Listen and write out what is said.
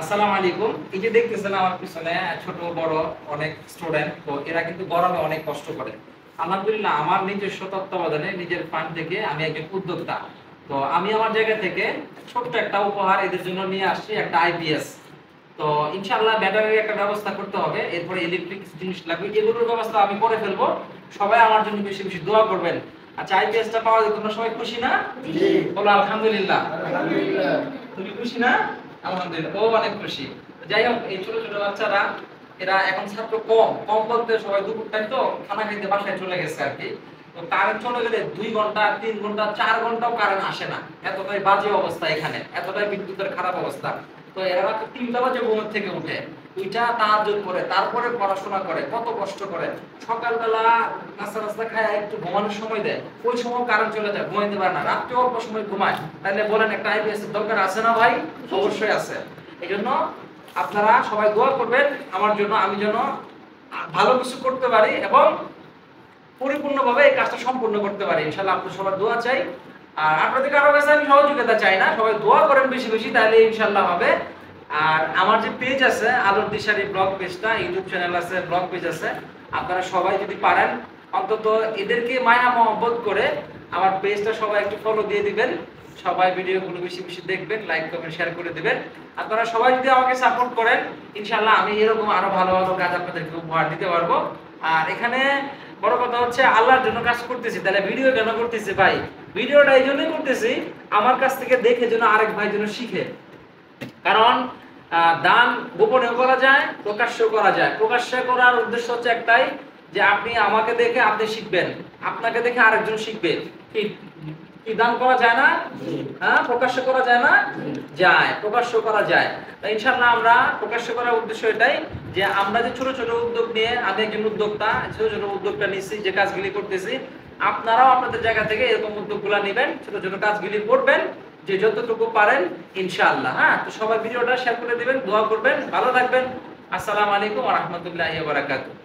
আসসালামু আলাইকুম। এই যে দেখতেছেন আমার পিছনে ছোট বড় অনেক স্টুডেন্ট, তো এরা কিন্তু গরমে অনেক কষ্ট করে। আলহামদুলিল্লাহ আমার নিজস্ব তত্ত্বাবধানে নিজের ফান্ড থেকে আমি একজন উদ্যোক্তা। তো আমি আমার জায়গা থেকে ছোট্ট একটা উপহার এদের জন্য নিয়ে আসছি, একটা আইপিএস। তো ইনশাআল্লাহ ব্যাটারির একটা ব্যবস্থা করতে হবে, এরপরে ইলেকট্রিক জিনিস লাগবে, এগুলোর ব্যবস্থা আমি করে ফেলবো। সবাই আমার জন্য বেশি বেশি দোয়া করবেন। আচ্ছা, আইপিএসটা পাওয়া যায়, তোমরা সবাই খুশি না? জি। বলো আলহামদুলিল্লাহ। আলহামদুলিল্লাহ। তুমি খুশি না? আলহামদুলিল্লাহ, ও অনেক খুশি। তো যাই হোক, এই ছোট ছোট বাচ্চারা এরা এখন ছাত্র কম কম বলতে সবাই দুপুর টাইম তো খানা খাইতে বাসায় চলে গেছে আর কি। তো কারেন্ট চলে গেলে 2 ঘন্টা 3 ঘন্টা 4 ঘন্টাও কারেন্ট আসে না, এতটাই বাজে অবস্থা এখানে, এতটাই বিদ্যুতের খারাপ অবস্থা। তো এরা রাতে 3টা বাজে ঘুম থেকে উঠে, ওইটা তাহাজ্জুদ করে, তারপরে পড়াশোনা করে, কত কষ্ট করে। সকালবেলা নাস্তা নাস্তা খায় একটু ঘুমানোর সময় দেয়, ওই সময় কারেন্ট চলে যায়, ঘুমাইতে পারে না, রাত্রে অল্প সময় ঘুমায়। তাহলে বলেন একটা আইপিএস এর দরকার আছে না ভাই? অবশ্যই আছে। এই জন্য আপনারা সবাই দোয়া করবেন আমার জন্য, আমি যেন ভালো কিছু করতে পারি এবং পরিপূর্ণভাবে এই কাজটা সম্পূর্ণ করতে পারি। ইনশাআল্লাহ আপনাদের সবার দোয়া চাই। আর আপনাদের কারো কাছে আমি সহযোগিতা চাই না, সবাই দোয়া করেন বেশি বেশি, তাহলে ইনশাআল্লাহ হবে। আর আমার যে পেজ আছে আলোর দিশারি ব্লগ পেজটা, ইউটিউব চ্যানেল আছে, ব্লগ পেজ আছে, আপনারা সবাই যদি পারেন অন্তত এদেরকে মায়া মহব্বত করে আমার পেজটা সবাই একটু ফলো দিয়ে দিবেন। সবাই ভিডিওগুলো বেশি বেশি দেখবেন, লাইক কমেন্ট শেয়ার করে দিবেন। আপনারা সবাই যদি আমাকে সাপোর্ট করেন, ইনশাআল্লাহ আমি এরকম আরো ভালো ভালো কাজ আপনাদেরকে উপহার দিতে পারবো। আর এখানে বড় কথা হচ্ছে আল্লাহর জন্য কাজ করতেছি, তাহলে ভিডিও কেন করতেছি ভাই? ভিডিওটা এই জন্যই করতেছি আমার কাছ থেকে দেখে যেন আরেক ভাই যেন শিখে। কারণ দান গোপনেও করা যায়, প্রকাশ্যেও করা যায়। প্রকাশ্যে করার উদ্দেশ্য হচ্ছে একটাই, যে আপনি আমাকে দেখে আপনি শিখবেন, আপনাকে দেখে আরেকজন শিখবে। কি কি দান করা যায় না? হ্যাঁ, প্রকাশ্য করা যায় না? যায়, প্রকাশ্য করা যায়। তো ইনশাআল্লাহ আমরা প্রকাশ্য করার উদ্দেশ্য এটাই, যে আমরা যে ছোট ছোট উদ্যোগ নিয়ে, আমি একজন উদ্যোক্তা, ছোট ছোট উদ্যোগটা নিচ্ছি, যে কাজগুলি করতেছি, আপনারাও আপনাদের জায়গা থেকে এরকম উদ্যোগগুলো নেবেন, ছোট ছোট কাজগুলি করবেন যে যতটুকু পারেন ইনশাআল্লাহ। হ্যাঁ, তো সবাই ভিডিওটা শেয়ার করে দিবেন, দোয়া করবেন, ভালো থাকবেন। আসসালামু আলাইকুম ওয়া রাহমাতুল্লাহি ওয়া বারাকাতুহু।